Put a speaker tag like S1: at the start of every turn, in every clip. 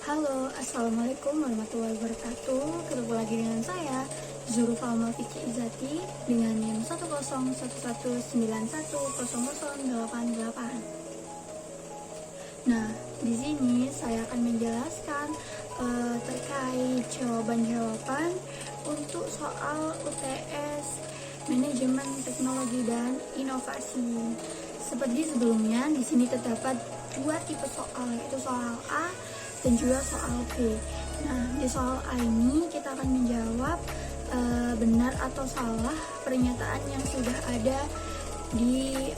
S1: Halo, Assalamualaikum warahmatullahi wabarakatuh. Ketemu lagi dengan saya, Zuru Falma Vicky Izati, dengan NIM 10119100888. Nah, di sini saya akan menjelaskan terkait jawaban-jawaban untuk soal UTS Manajemen Teknologi dan Inovasi. Seperti sebelumnya, di sini terdapat dua tipe soal, yaitu soal A dan juga soal B. Nah, di soal A ini kita akan menjawab benar atau salah pernyataan yang sudah ada di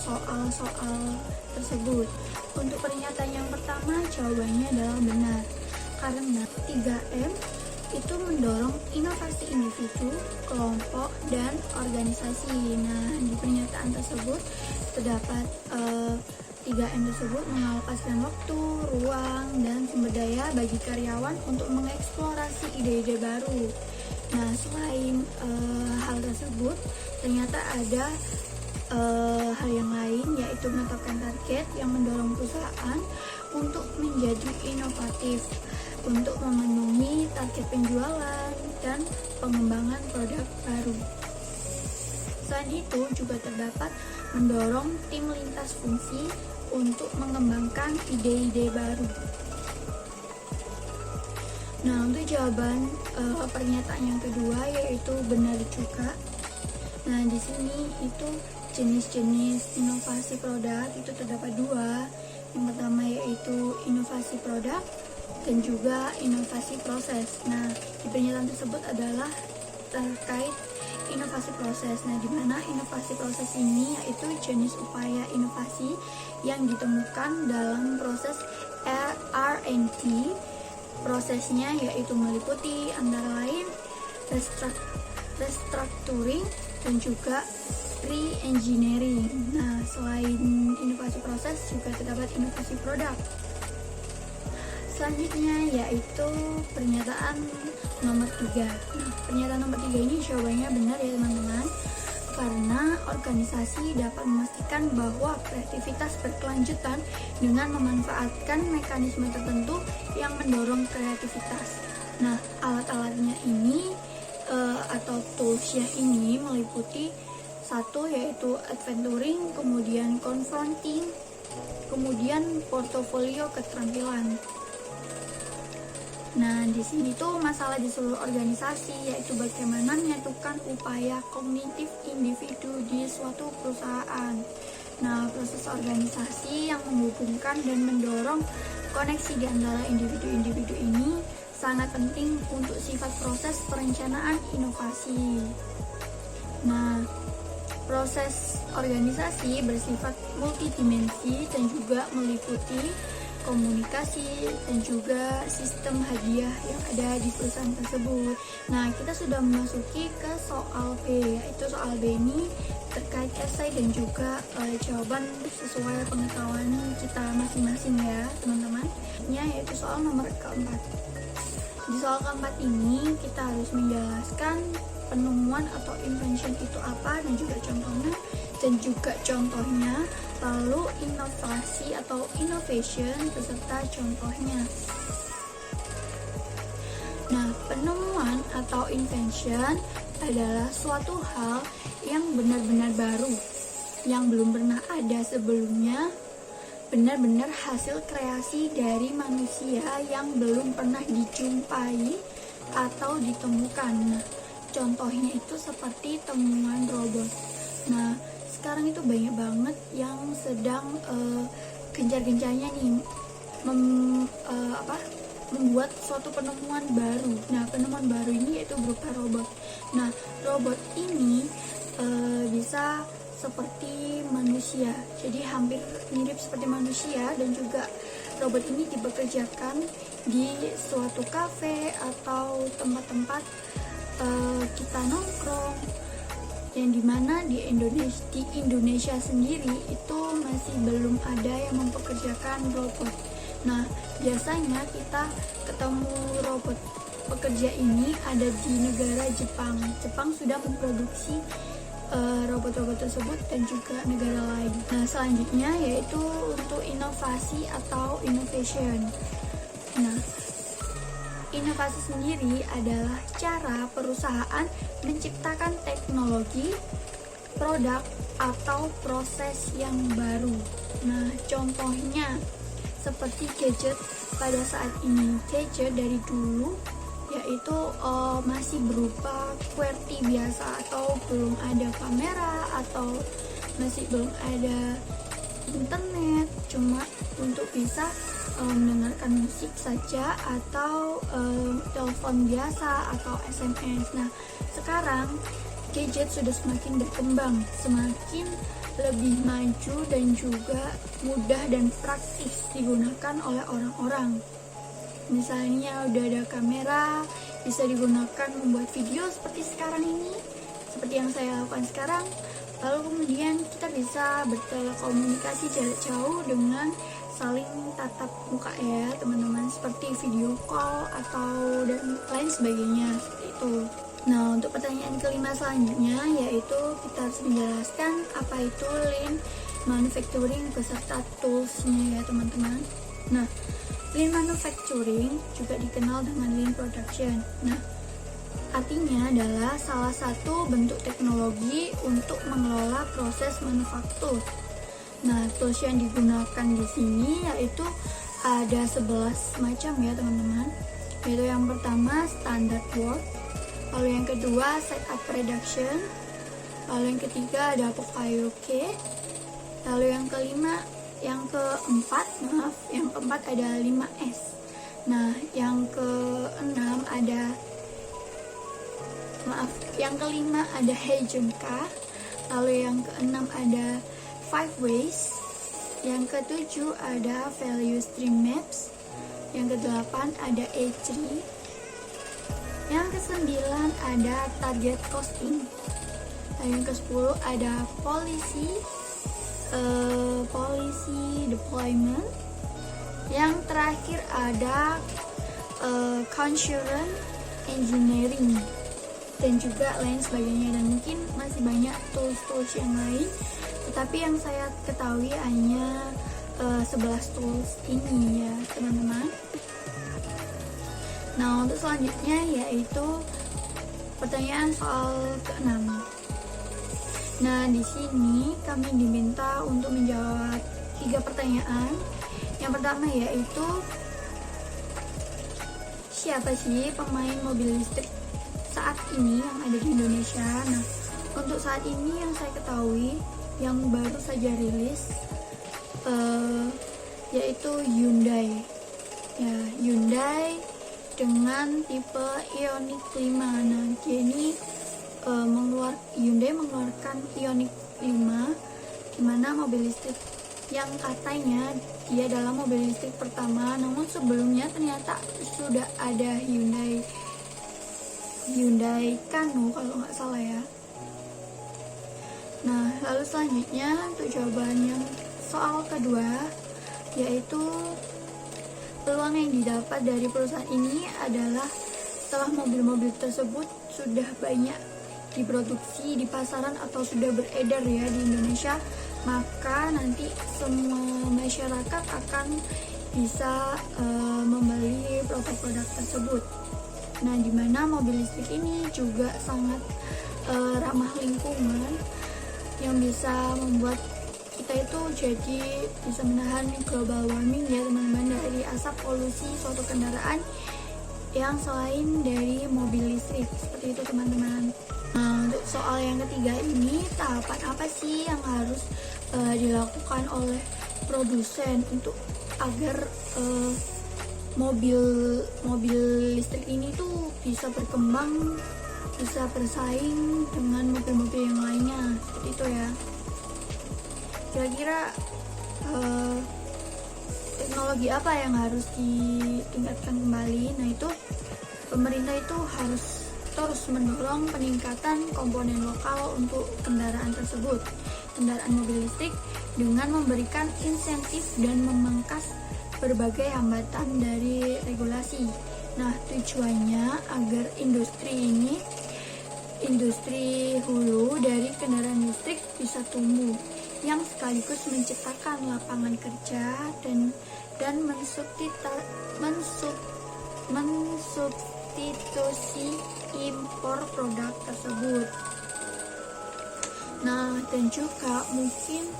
S1: soal-soal tersebut. Untuk pernyataan yang pertama, jawabannya adalah benar, karena 3M itu mendorong inovasi individu, kelompok, dan organisasi. Nah, di pernyataan tersebut terdapat 3M tersebut mengalokasikan waktu, ruang, dan sumber daya bagi karyawan untuk mengeksplorasi ide-ide baru. Nah, selain hal tersebut, ternyata ada hal yang lain, yaitu menetapkan target yang mendorong perusahaan untuk menjadi inovatif, untuk memenuhi target penjualan dan pengembangan produk baru. Selain itu, juga terdapat mendorong tim lintas fungsi untuk mengembangkan ide-ide baru. Nah, untuk jawaban pernyataan yang kedua, yaitu benar juga. Nah, di sini itu jenis-jenis inovasi produk itu terdapat dua. Yang pertama yaitu inovasi produk dan juga inovasi proses. Nah, di pernyataan tersebut adalah terkait inovasi proses. Nah, di mana inovasi proses ini yaitu jenis upaya inovasi yang ditemukan dalam proses R&D. Prosesnya yaitu meliputi antara lain restructuring dan juga re-engineering. Nah, selain inovasi proses juga terdapat inovasi produk. Selanjutnya yaitu pernyataan nomor 3. Nah, pernyataan nomor 3 ini jawabannya benar ya teman-teman, karena organisasi dapat memastikan bahwa kreativitas berkelanjutan dengan memanfaatkan mekanisme tertentu yang mendorong kreativitas. Nah, alat-alatnya ini atau toolsnya ini meliputi satu yaitu adventuring, kemudian confronting, kemudian portofolio keterampilan. Nah, di sini tuh masalah di seluruh organisasi yaitu bagaimana menyatukan upaya kognitif individu di suatu perusahaan. Nah, proses organisasi yang menghubungkan dan mendorong koneksi di antara individu-individu ini sangat penting untuk sifat proses perencanaan inovasi. Nah, proses organisasi bersifat multidimensi dan juga meliputi komunikasi dan juga sistem hadiah yang ada di perusahaan tersebut. Nah, kita sudah memasuki ke soal B, yaitu soal B ini terkait esai dan juga jawaban sesuai pengetahuan kita masing-masing ya teman-teman. Yaitu soal nomor keempat. Di soal keempat ini kita harus menjelaskan penemuan atau invention itu apa dan juga contohnya, lalu inovasi atau innovation beserta contohnya. Nah, penemuan atau invention adalah suatu hal yang benar-benar baru, yang belum pernah ada sebelumnya, benar-benar hasil kreasi dari manusia yang belum pernah dijumpai atau ditemukan. Nah, contohnya itu seperti temuan robot. Nah, sekarang itu banyak banget yang sedang gencar-gencarnya nih membuat suatu penemuan baru. Nah, penemuan baru ini yaitu berupa robot. Nah, robot ini bisa seperti manusia, jadi hampir mirip seperti manusia, dan juga robot ini dipekerjakan di suatu kafe atau tempat-tempat kita nongkrong, yang dimana di Indonesia sendiri itu masih belum ada yang mempekerjakan robot. Nah, biasanya kita ketemu robot pekerja ini ada di negara Jepang. Jepang sudah memproduksi robot-robot tersebut dan juga negara lain. Nah, selanjutnya yaitu untuk inovasi atau innovation. Nah, inovasi sendiri adalah cara perusahaan menciptakan teknologi, produk, atau proses yang baru. Nah, contohnya seperti gadget pada saat ini. Gadget dari dulu yaitu masih berupa QWERTY biasa, atau belum ada kamera, atau masih belum ada internet, cuma untuk bisa mendengarkan musik saja, atau telepon biasa, atau SMS. Nah, sekarang gadget sudah semakin berkembang, semakin lebih maju dan juga mudah dan praktis digunakan oleh orang-orang. Misalnya udah ada kamera, bisa digunakan membuat video seperti sekarang ini, seperti yang saya lakukan sekarang. Lalu kemudian kita bisa bertelekomunikasi jarak jauh dengan saling tatap muka ya teman-teman, seperti video call atau dan lain sebagainya seperti itu. Nah, untuk pertanyaan kelima selanjutnya yaitu kita harus menjelaskan apa itu lean manufacturing beserta toolsnya ya teman-teman. Nah, lean manufacturing juga dikenal dengan lean production. Nah, artinya adalah salah satu bentuk teknologi untuk mengelola proses manufaktur. Nah, tools yang digunakan di sini yaitu ada 11 macam ya teman-teman. Yaitu yang pertama standard work, lalu yang kedua setup production, lalu yang ketiga ada POK, lalu yang keempat ada 5S. Nah, yang kelima ada Heijenka, lalu yang keenam ada 5 ways, yang ketujuh ada value stream maps, yang kedelapan ada A3, yang kesembilan ada target costing, yang ke-10 ada policy deployment, yang terakhir ada concurrent engineering, dan juga lain sebagainya. Dan mungkin masih banyak tools-tools yang lain, tetapi yang saya ketahui hanya 11 tools ini ya teman-teman. Nah, untuk selanjutnya yaitu pertanyaan soal ke-6. Nah, di sini kami diminta untuk menjawab 3 pertanyaan. Yang pertama yaitu siapa sih pemain mobil listrik saat ini yang ada di Indonesia? Nah, untuk saat ini yang saya ketahui yang baru saja rilis yaitu Hyundai ya, Hyundai dengan tipe Ioniq 5. Nah, ini Hyundai mengeluarkan Ioniq 5, dimana mobil listrik yang katanya dia adalah mobil listrik pertama, namun sebelumnya ternyata sudah ada Hyundai Kano kalau nggak salah ya. Nah, lalu selanjutnya untuk jawaban yang soal kedua yaitu peluang yang didapat dari perusahaan ini adalah setelah mobil-mobil tersebut sudah banyak diproduksi di pasaran atau sudah beredar ya di Indonesia, maka nanti semua masyarakat akan bisa membeli produk-produk tersebut. Nah, dimana mobil listrik ini juga sangat ramah lingkungan, yang bisa membuat kita itu jadi bisa menahan global warming ya teman-teman, dari asap polusi suatu kendaraan yang selain dari mobil listrik seperti itu teman-teman. Nah, untuk soal yang ketiga ini, tahapan apa sih yang harus dilakukan oleh produsen untuk agar mobil listrik ini tuh bisa berkembang, bisa bersaing dengan mobil-mobil yang lainnya seperti itu ya. Kira-kira teknologi apa yang harus ditingkatkan kembali? Nah, itu pemerintah itu harus terus mendorong peningkatan komponen lokal untuk kendaraan tersebut, kendaraan mobil listrik, dengan memberikan insentif dan memangkas berbagai hambatan dari regulasi. Nah, tujuannya agar industri hulu dari kendaraan listrik bisa tumbuh, yang sekaligus menciptakan lapangan kerja dan dan mensubstitusi impor produk tersebut. Nah, dan juga mungkin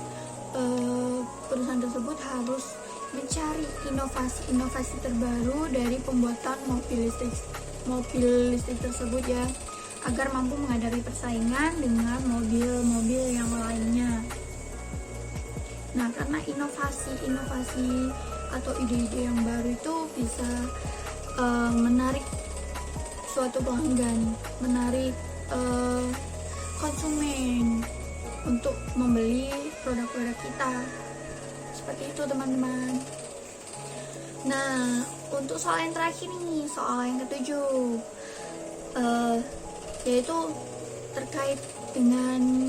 S1: perusahaan tersebut harus mencari inovasi terbaru dari pembuatan mobil listrik tersebut ya, agar mampu menghadapi persaingan dengan mobil-mobil yang lainnya. Nah, karena inovasi atau ide-ide yang baru itu bisa menarik suatu pelanggan, menarik konsumen untuk membeli produk-produk kita. Seperti itu teman-teman. Nah, untuk soal yang terakhir nih, soal yang ketujuh, yaitu terkait dengan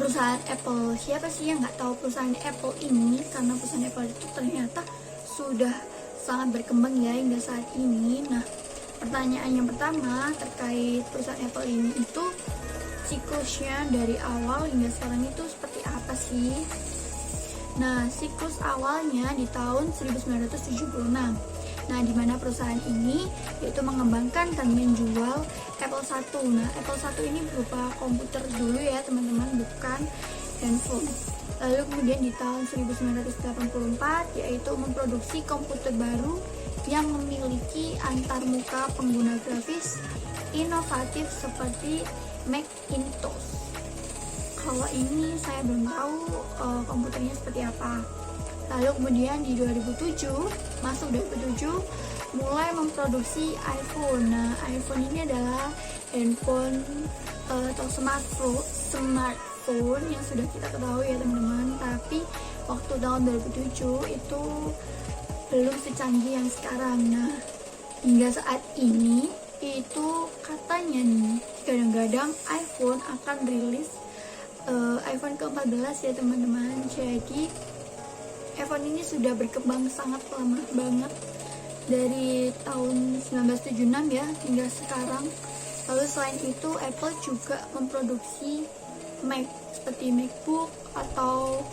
S1: perusahaan Apple. Siapa sih yang nggak tahu perusahaan Apple ini? Karena perusahaan Apple itu ternyata sudah sangat berkembang ya hingga saat ini. Nah, pertanyaan yang pertama terkait perusahaan Apple ini itu siklusnya dari awal hingga sekarang itu seperti apa sih? Nah, siklus awalnya di tahun 1976. Nah, di mana perusahaan ini yaitu mengembangkan dan menjual Apple I. Nah, Apple I ini berupa komputer dulu ya teman-teman, bukan handphone. Lalu kemudian di tahun 1984 yaitu memproduksi komputer baru yang memiliki antarmuka pengguna grafis inovatif seperti Macintosh. Kalau ini saya belum tahu komputernya seperti apa. Lalu kemudian di 2007 mulai memproduksi iPhone. Nah, iPhone ini adalah handphone atau smartphone yang sudah kita ketahui ya teman-teman. Tapi waktu tahun 2007 itu belum secanggih yang sekarang. Nah, hingga saat ini itu katanya nih kadang-kadang iPhone akan rilis iPhone ke-14 ya teman-teman. Jadi iPhone ini sudah berkembang sangat lama banget dari tahun 1976 ya hingga sekarang. Lalu selain itu Apple juga memproduksi Mac seperti MacBook atau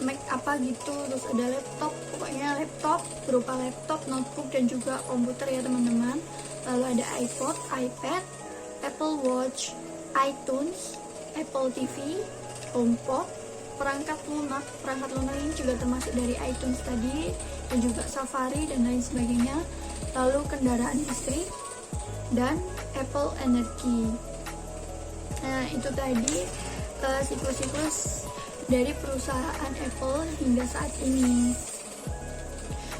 S1: Mac apa gitu, terus ada laptop, pokoknya laptop berupa laptop, notebook dan juga komputer ya teman-teman. Lalu ada iPod, iPad, Apple Watch, iTunes, Apple TV, HomePod, perangkat lunak ini juga termasuk dari iTunes tadi, dan juga Safari dan lain sebagainya. Lalu kendaraan listrik dan Apple Energy. Nah, itu tadi siklus-siklus dari perusahaan Apple hingga saat ini.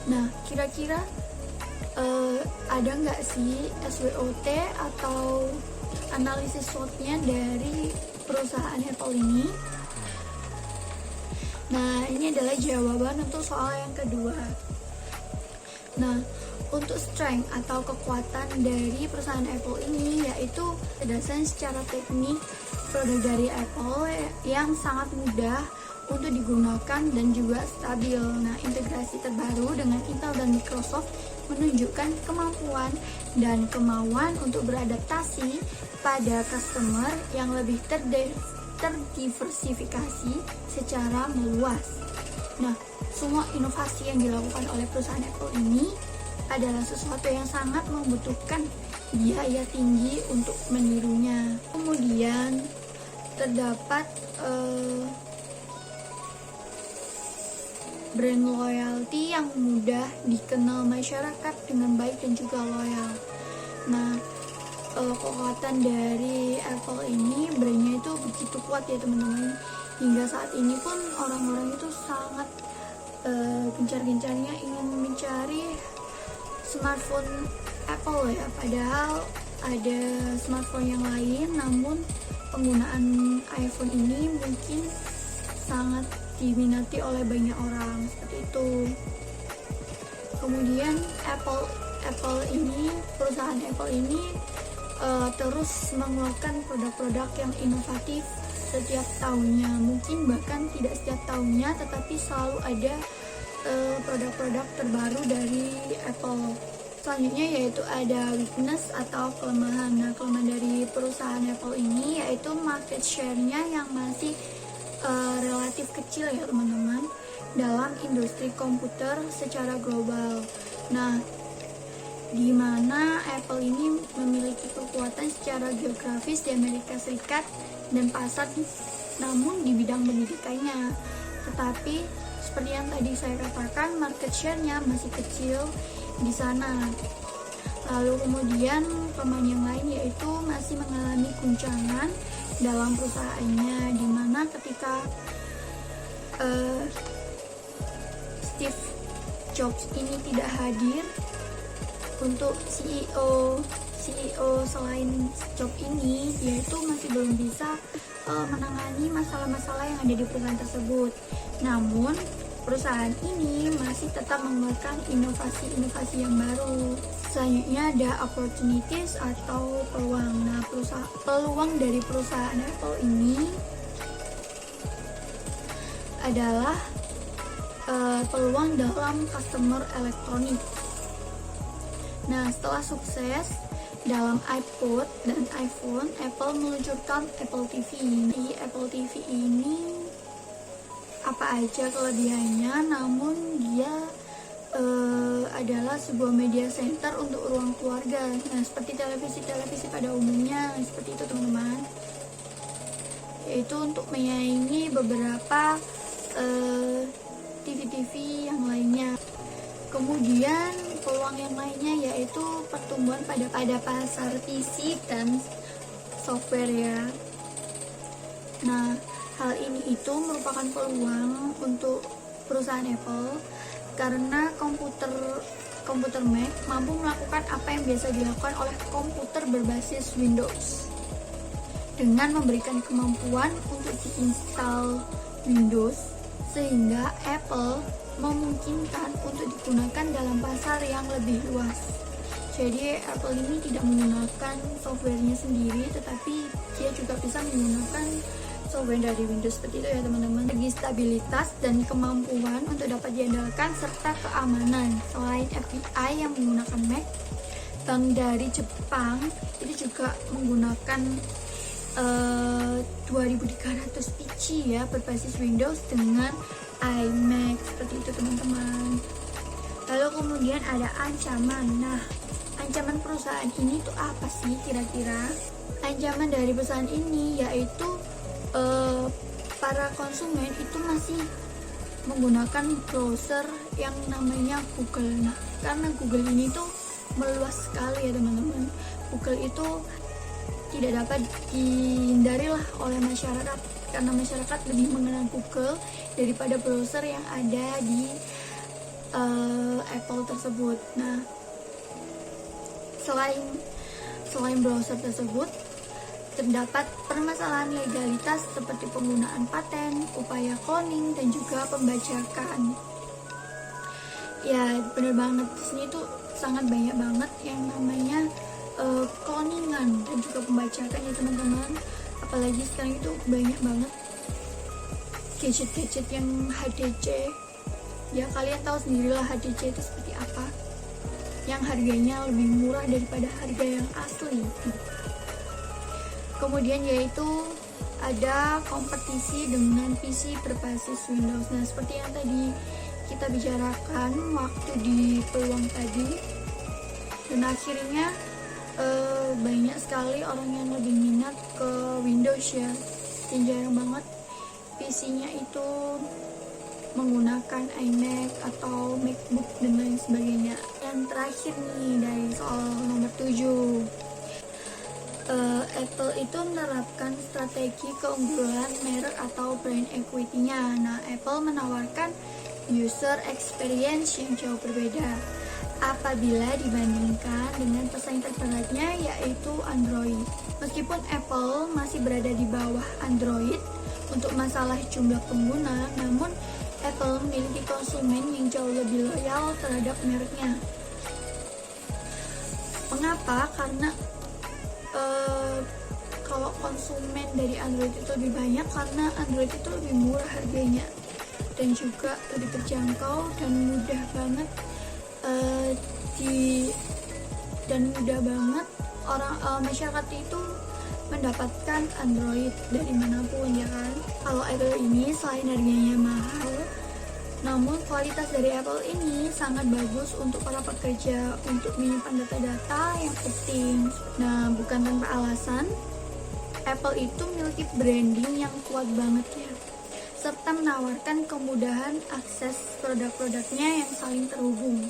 S1: Nah, kira-kira ada nggak sih SWOT atau analisis SWOT-nya dari perusahaan Apple ini? Nah, ini adalah jawaban untuk soal yang kedua. Nah, untuk strength atau kekuatan dari perusahaan Apple ini yaitu berdasarkan secara teknik produk dari Apple yang sangat mudah untuk digunakan dan juga stabil. Nah, integrasi terbaru dengan Intel dan Microsoft menunjukkan kemampuan dan kemauan untuk beradaptasi pada customer yang lebih terdiversifikasi secara meluas. Nah, semua inovasi yang dilakukan oleh perusahaan Apple ini adalah sesuatu yang sangat membutuhkan biaya tinggi untuk menirunya. Kemudian terdapat brand loyalty yang mudah dikenal masyarakat dengan baik dan juga loyal. Nah, kekuatan dari Apple ini, brandnya itu begitu kuat ya teman-teman. Hingga saat ini pun orang-orang itu sangat gencar-gencarnya ingin mencari smartphone Apple ya. Padahal ada smartphone yang lain, namun penggunaan iPhone ini mungkin sangat diminati oleh banyak orang, seperti itu. Kemudian perusahaan Apple ini terus mengeluarkan produk-produk yang inovatif setiap tahunnya. Mungkin bahkan tidak setiap tahunnya, tetapi selalu ada produk-produk terbaru dari Apple. Selanjutnya yaitu ada weakness atau kelemahan. Nah, kelemahan dari perusahaan Apple ini yaitu market share-nya yang masih relatif kecil ya teman-teman. dalam industri komputer secara global. Nah, di mana Apple ini memiliki kekuatan secara geografis di Amerika Serikat dan pasar namun di bidang pendidikannya. Tetapi seperti yang tadi saya katakan, market share-nya masih kecil di sana. Lalu kemudian pemain yang lain yaitu masih mengalami guncangan dalam perusahaannya, di mana ketika Steve Jobs ini tidak hadir, untuk CEO selain Jobs ini, dia itu masih belum bisa menangani masalah-masalah yang ada di perusahaan tersebut. Namun perusahaan ini masih tetap mengeluarkan inovasi-inovasi yang baru. Selanjutnya ada opportunities atau peluang. Nah, peluang dari perusahaan Apple ini adalah peluang dalam customer elektronik. Nah, setelah sukses dalam iPod dan iPhone, Apple meluncurkan Apple TV. Di Apple TV ini apa aja kelebihannya, namun dia adalah sebuah media center untuk ruang keluarga. Nah, seperti televisi pada umumnya, seperti itu teman-teman. Yaitu untuk menyaingi beberapa TV-TV yang lainnya. Kemudian peluang yang lainnya yaitu pertumbuhan pada pasar PC dan software ya. Nah, hal ini itu merupakan peluang untuk perusahaan Apple karena komputer Mac mampu melakukan apa yang biasa dilakukan oleh komputer berbasis Windows dengan memberikan kemampuan untuk diinstal Windows, sehingga Apple memungkinkan untuk digunakan dalam pasar yang lebih luas. Jadi Apple ini tidak menggunakan softwarenya sendiri, tetapi dia juga bisa menggunakan software dari Windows, seperti itu ya teman-teman. Segi stabilitas dan kemampuan untuk dapat diandalkan serta keamanan. Selain FBI yang menggunakan Mac, bank dari Jepang itu juga menggunakan 2300 PC ya, berbasis Windows dengan iMac, seperti itu teman-teman. Lalu kemudian ada ancaman. Nah, ancaman perusahaan ini tuh apa sih kira-kira? Ancaman dari perusahaan ini yaitu para konsumen itu masih menggunakan browser yang namanya Google. Nah, karena Google ini tuh meluas sekali ya teman-teman. Google itu tidak dapat dihindari lah oleh masyarakat, karena masyarakat lebih mengenal Google daripada browser yang ada di Apple tersebut. Nah, selain browser tersebut, terdapat permasalahan legalitas seperti penggunaan paten, upaya cloning, dan juga pembajakan. Ya, bener banget, di sini tuh sangat banyak banget yang namanya cloningan dan juga pembajakan ya teman-teman. Apalagi sekarang itu banyak banget gadget-gadget yang HDC. Ya, kalian tahu sendirilah HDC itu seperti apa, yang harganya lebih murah daripada harga yang asli. Kemudian yaitu ada kompetisi dengan PC berbasis Windows. Nah, seperti yang tadi kita bicarakan waktu di peluang tadi, dan akhirnya banyak sekali orang yang lebih minat ke Windows ya, dan jarang banget PC-nya itu menggunakan iMac atau MacBook dan lain sebagainya. Yang terakhir nih dari soal nomor 7, Apple itu menerapkan strategi keunggulan merek atau brand equity-nya. Nah, Apple menawarkan user experience yang jauh berbeda apabila dibandingkan dengan pesaing terberatnya yaitu Android. Meskipun Apple masih berada di bawah Android untuk masalah jumlah pengguna, namun Apple memiliki konsumen yang jauh lebih loyal terhadap mereknya. Mengapa? Karena kalau konsumen dari Android itu lebih banyak karena Android itu lebih murah harganya dan juga lebih terjangkau dan mudah banget orang masyarakat itu mendapatkan Android dari manapun ya kan. Kalau Apple ini selain harganya mahal, Namun kualitas dari Apple ini sangat bagus untuk para pekerja untuk menyimpan data-data yang penting. Nah, bukan tanpa alasan, Apple itu memiliki branding yang kuat banget ya, serta menawarkan kemudahan akses produk-produknya yang saling terhubung.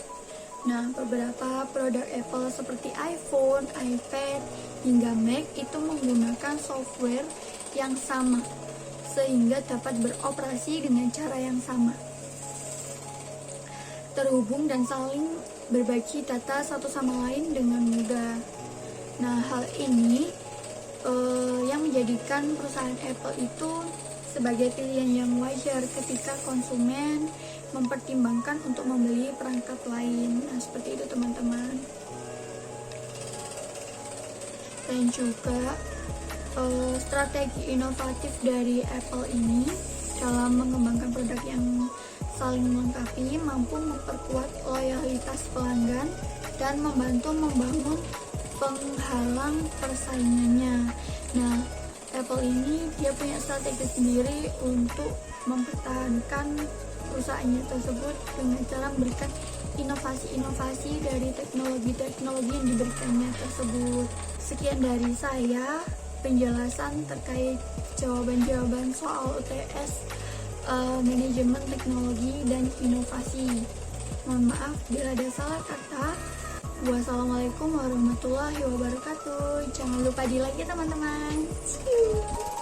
S1: Nah, beberapa produk Apple seperti iPhone, iPad, hingga Mac itu menggunakan software yang sama, sehingga dapat beroperasi dengan cara yang sama, terhubung dan saling berbagi data satu sama lain dengan mudah. Nah, hal ini yang menjadikan perusahaan Apple itu sebagai pilihan yang wajar ketika konsumen mempertimbangkan untuk membeli perangkat lain. Nah, seperti itu teman-teman. Dan juga strategi inovatif dari Apple ini dalam mengembangkan produk yang saling melengkapi mampu memperkuat loyalitas pelanggan dan membantu membangun penghalang persaingannya. Nah, Apple ini dia punya strategi sendiri untuk mempertahankan perusahaannya tersebut dengan cara memberikan inovasi-inovasi dari teknologi-teknologi yang diberikannya tersebut. Sekian dari saya penjelasan terkait jawaban-jawaban soal UTS manajemen teknologi dan inovasi. Mohon maaf bila ada salah kata. Wassalamualaikum warahmatullahi wabarakatuh. Jangan lupa di like ya teman-teman. See you.